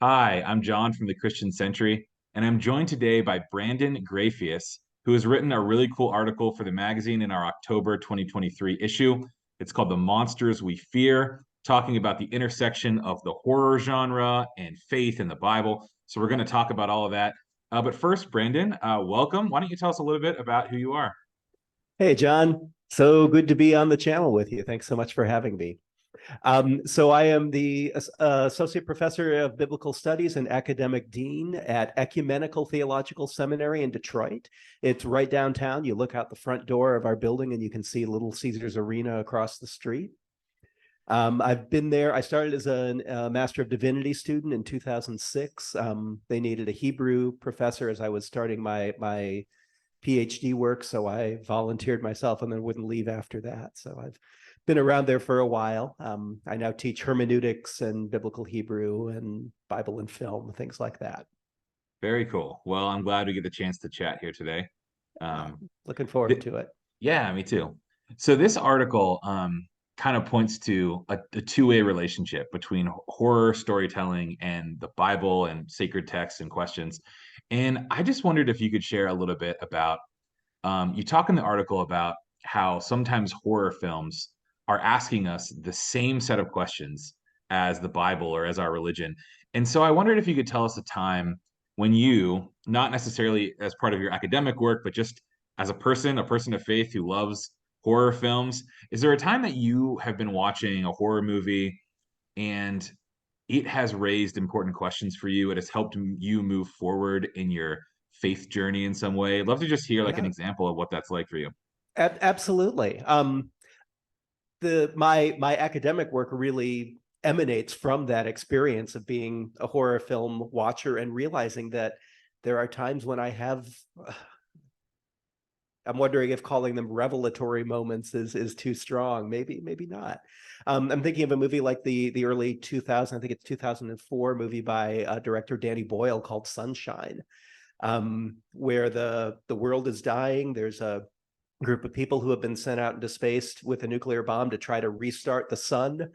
Hi, I'm John from the Christian Century, and I'm joined today by Brandon Grafius, who has written a really cool article for the magazine in our October 2023 issue. It's called The Monsters We Fear, talking about the intersection of the horror genre and faith in the Bible. So we're going to talk about all of that. But first, Brandon, welcome. Why don't you tell us a little bit about who you are? Hey, John. So good to be on the channel with you. Thanks so much for having me. So I am the Associate Professor of Biblical Studies and Academic Dean at Ecumenical Theological Seminary in Detroit. It's right downtown. You look out the front door of our building and you can see Little Caesars Arena across the street. I've been there. I started as a Master of Divinity student in 2006. They needed a Hebrew professor as I was starting my PhD work, so I volunteered myself and then wouldn't leave after that. So I've been around there for a while. I now teach hermeneutics and biblical Hebrew and Bible and film, things like that. Very cool. Well, I'm glad we get the chance to chat here today. Uh, Um, Looking forward th- to it. Yeah, me too. So this article kind of points to a two-way relationship between horror storytelling and the Bible and sacred texts and questions. And I just wondered if you could share a little bit about you talk in the article about how sometimes horror films are asking us the same set of questions as the Bible or as our religion. And so I wondered if you could tell us a time when you, not necessarily as part of your academic work, but just as a person of faith who loves horror films, is there a time that you have been watching a horror movie and it has raised important questions for you? It has helped you move forward in your faith journey in some way. I'd love to just hear like an Yeah, example of what that's like for you. absolutely. My academic work really emanates from that experience of being a horror film watcher and realizing that there are times when I'm wondering if calling them revelatory moments is too strong. Maybe not. I'm thinking of a movie like the early 2000s. I think it's 2004 movie by director Danny Boyle called Sunshine, where the world is dying. There's a group of people who have been sent out into space with a nuclear bomb to try to restart the sun.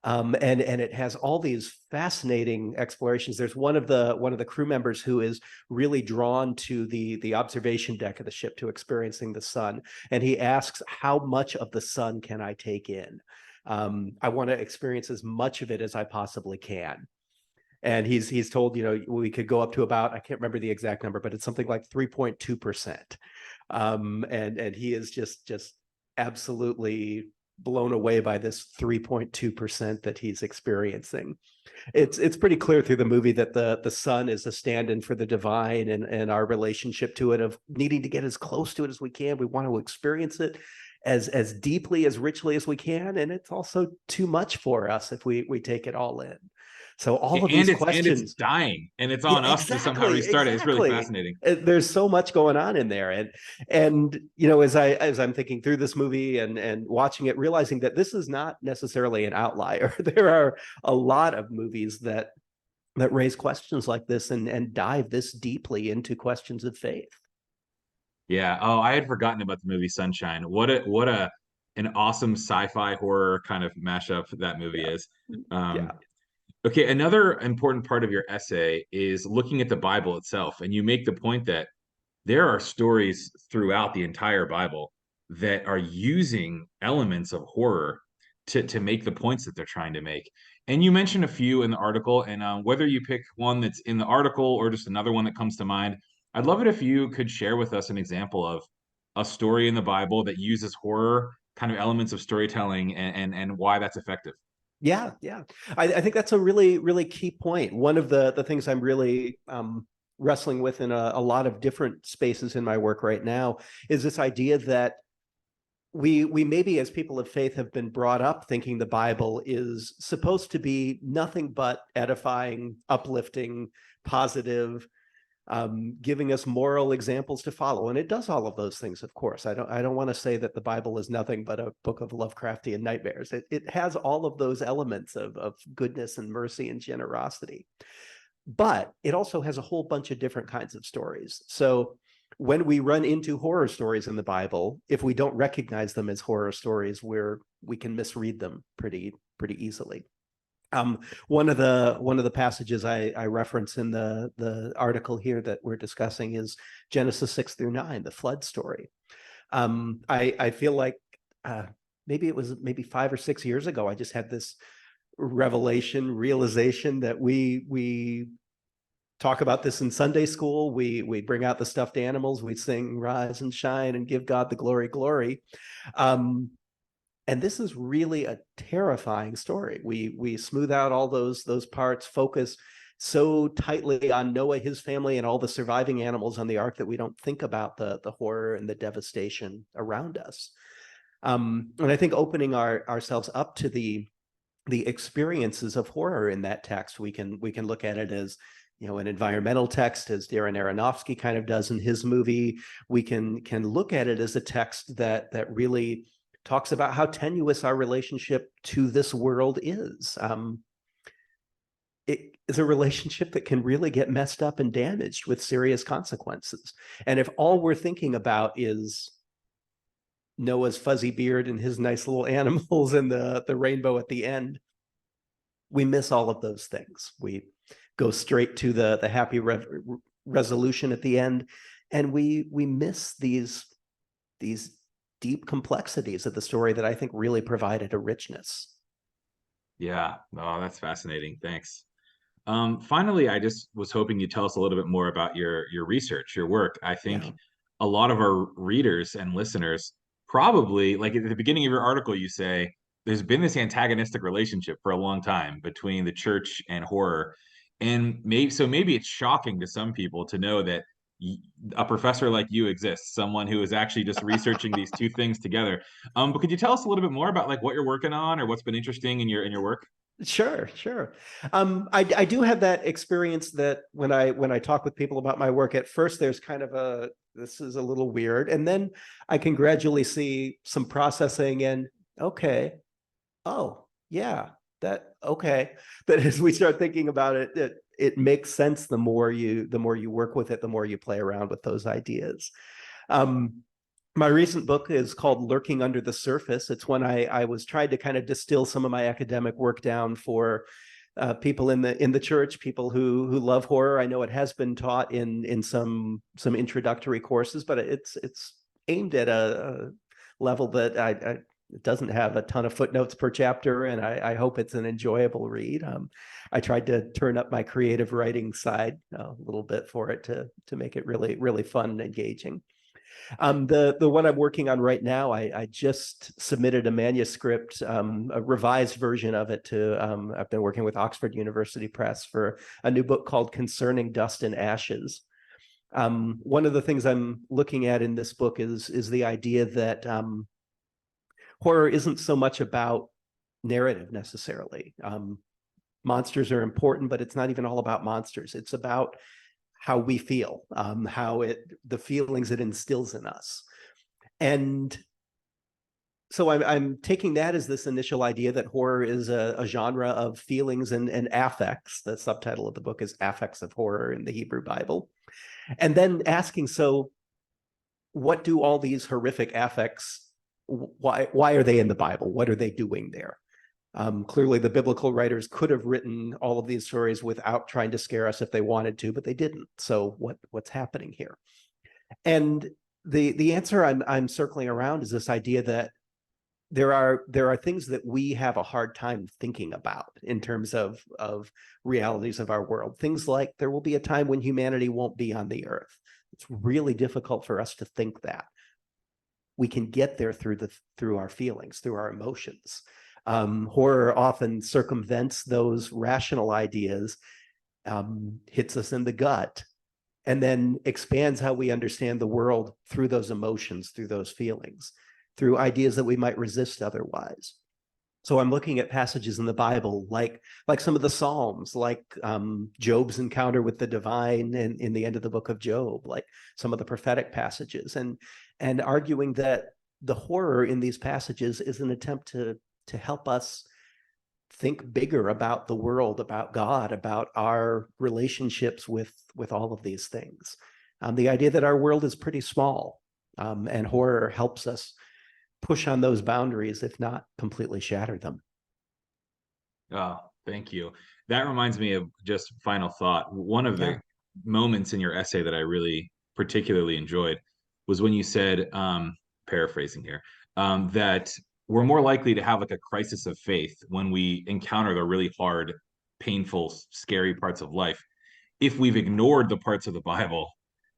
And it has all these fascinating explorations. There's one of the crew members who is really drawn to the observation deck of the ship to experiencing the sun, and he asks, "How much of the sun can I take in? I want to experience as much of it as I possibly can." And he's told, we could go up to about, I can't remember the exact number, but it's something like 3.2%. And he is just absolutely blown away by this 3.2% that he's experiencing. It's pretty clear through the movie that the sun is a stand-in for the divine, and our relationship to it, of needing to get as close to it as we can. We want to experience it as deeply, as richly as we can, and it's also too much for us if we take it all in. So all of these And it's questions. dying and it's Yeah, on us to somehow exactly, restart it. It's really exactly. fascinating. There's so much going on in there, and as I'm thinking through this movie and watching it, realizing that this is not necessarily an outlier. There are a lot of movies that raise questions like this and dive this deeply into questions of faith. Yeah. Oh, I had forgotten about the movie Sunshine. What a an awesome sci-fi horror kind of mashup that movie Yeah, is. yeah, Um, okay, another important part of your essay is looking at the Bible itself, and you make the point that there are stories throughout the entire Bible that are using elements of horror to make the points that they're trying to make. And you mentioned a few in the article, and whether you pick one that's in the article or just another one that comes to mind, I'd love it if you could share with us an example of a story in the Bible that uses horror kind of elements of storytelling and why that's effective. yeah. I think that's a really, really key point. One of the things I'm really wrestling with in a lot of different spaces in my work right now is this idea that we maybe, as people of faith, have been brought up thinking the Bible is supposed to be nothing but edifying, uplifting, positive, giving us moral examples to follow, and it does all of those things. Of course, I don't want to say that the Bible is nothing but a book of Lovecraftian nightmares. It has all of those elements of goodness and mercy and generosity, but it also has a whole bunch of different kinds of stories. So when we run into horror stories in the Bible, if we don't recognize them as horror stories, we can misread them pretty easily. One of the passages I reference in the article here that we're discussing is Genesis 6 through 9, the flood story. I feel like maybe it was maybe 5 or 6 years ago, I just had this realization that we talk about this in Sunday school. We bring out the stuffed animals, we sing "Rise and Shine" and give God the glory, glory. And this is really a terrifying story. We smooth out all those parts, focus so tightly on Noah, his family, and all the surviving animals on the ark that we don't think about the horror and the devastation around us. And I think opening ourselves up to the experiences of horror in that text, we can look at it as, you know, an environmental text, as Darren Aronofsky kind of does in his movie. We can look at it as a text that really talks about how tenuous our relationship to this world is. It is a relationship that can really get messed up and damaged with serious consequences. And if all we're thinking about is Noah's fuzzy beard and his nice little animals and the rainbow at the end, we miss all of those things. We go straight to the happy resolution at the end, and we miss these deep complexities of the story that I think really provided a richness. Yeah, oh, that's fascinating. Thanks. Finally, I just was hoping you'd tell us a little bit more about your research, your work. I think Yeah. a lot of our readers and listeners probably, like at the beginning of your article, you say there's been this antagonistic relationship for a long time between the church and horror. And maybe it's shocking to some people to know that a professor like you exists, someone who is actually just researching these two things together. But could you tell us a little bit more about like what you're working on or what's been interesting in your work? Sure, sure. I do have that experience that when I talk with people about my work, at first there's kind of a, this is a little weird, and then I can gradually see some processing and, okay, oh yeah, that, okay. But as we start thinking about it, it makes sense the more you work with it, the more you play around with those ideas. Um, my recent book is called Lurking Under the Surface. It's when I was trying to kind of distill some of my academic work down for people in the church, people who love horror. I know it has been taught in some introductory courses, but it's aimed at a level that it doesn't have a ton of footnotes per chapter, and I hope it's an enjoyable read. I tried to turn up my creative writing side a little bit for it to make it really fun and engaging. The one I'm working on right now, I just submitted a manuscript, a revised version of it to, I've been working with Oxford University Press for a new book called Concerning Dust and Ashes. One of the things I'm looking at in this book is the idea that horror isn't so much about narrative necessarily. Monsters are important, but it's not even all about monsters. It's about how we feel, the feelings it instills in us. And so I'm taking that as this initial idea that horror is a genre of feelings and affects. The subtitle of the book is Affects of Horror in the Hebrew Bible. And then asking, so what do all these horrific affects, why are they in the Bible? What are they doing there? Clearly, the biblical writers could have written all of these stories without trying to scare us if they wanted to, but they didn't. So what's happening here? And the answer I'm circling around is this idea that there are things that we have a hard time thinking about in terms of realities of our world. Things like there will be a time when humanity won't be on the earth. It's really difficult for us to think that. We can get there through our feelings, through our emotions. Horror often circumvents those rational ideas, hits us in the gut, and then expands how we understand the world through those emotions, through those feelings, through ideas that we might resist otherwise. So I'm looking at passages in the Bible, like some of the Psalms, like Job's encounter with the divine in the end of the book of Job, like some of the prophetic passages, and arguing that the horror in these passages is an attempt to help us think bigger about the world, about God, about our relationships with all of these things. The idea that our world is pretty small, and horror helps us push on those boundaries, if not completely shatter them. Oh, Thank you. That reminds me of just final thought. One of the Yeah, moments in your essay that I really particularly enjoyed was when you said, paraphrasing here, that we're more likely to have like a crisis of faith when we encounter the really hard, painful, scary parts of life if we've ignored the parts of the Bible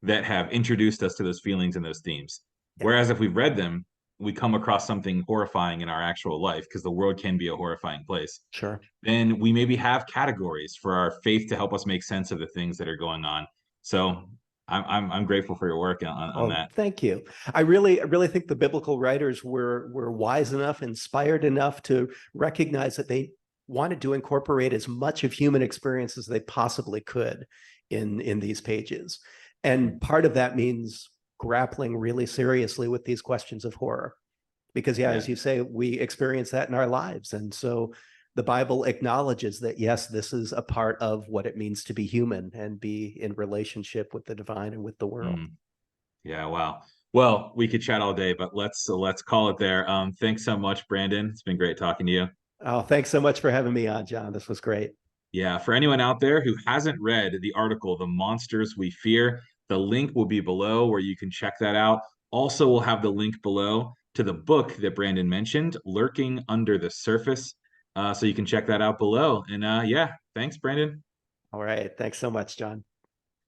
that have introduced us to those feelings and those themes. yeah, Whereas if we've read them, we come across something horrifying in our actual life because the world can be a horrifying place. sure. Then we maybe have categories for our faith to help us make sense of the things that are going on. So I'm grateful for your work on Oh, that. thank you. I really think the biblical writers were wise enough, inspired enough to recognize that they wanted to incorporate as much of human experience as they possibly could in these pages. And part of that means grappling really seriously with these questions of horror. Because, yeah, Yeah. as you say, we experience that in our lives. And so the Bible acknowledges that, yes, this is a part of what it means to be human and be in relationship with the divine and with the world. Mm, yeah. Wow. Well, we could chat all day, but let's call it there. Thanks so much, Brandon. It's been great talking to you. Oh, thanks so much for having me on, John. This was great. Yeah, for anyone out there who hasn't read the article, The Monsters We Fear, the link will be below where you can check that out. Also, we'll have the link below to the book that Brandon mentioned, Lurking Under the Surface. So you can check that out below. And yeah, thanks, Brandon. All right. Thanks so much, John.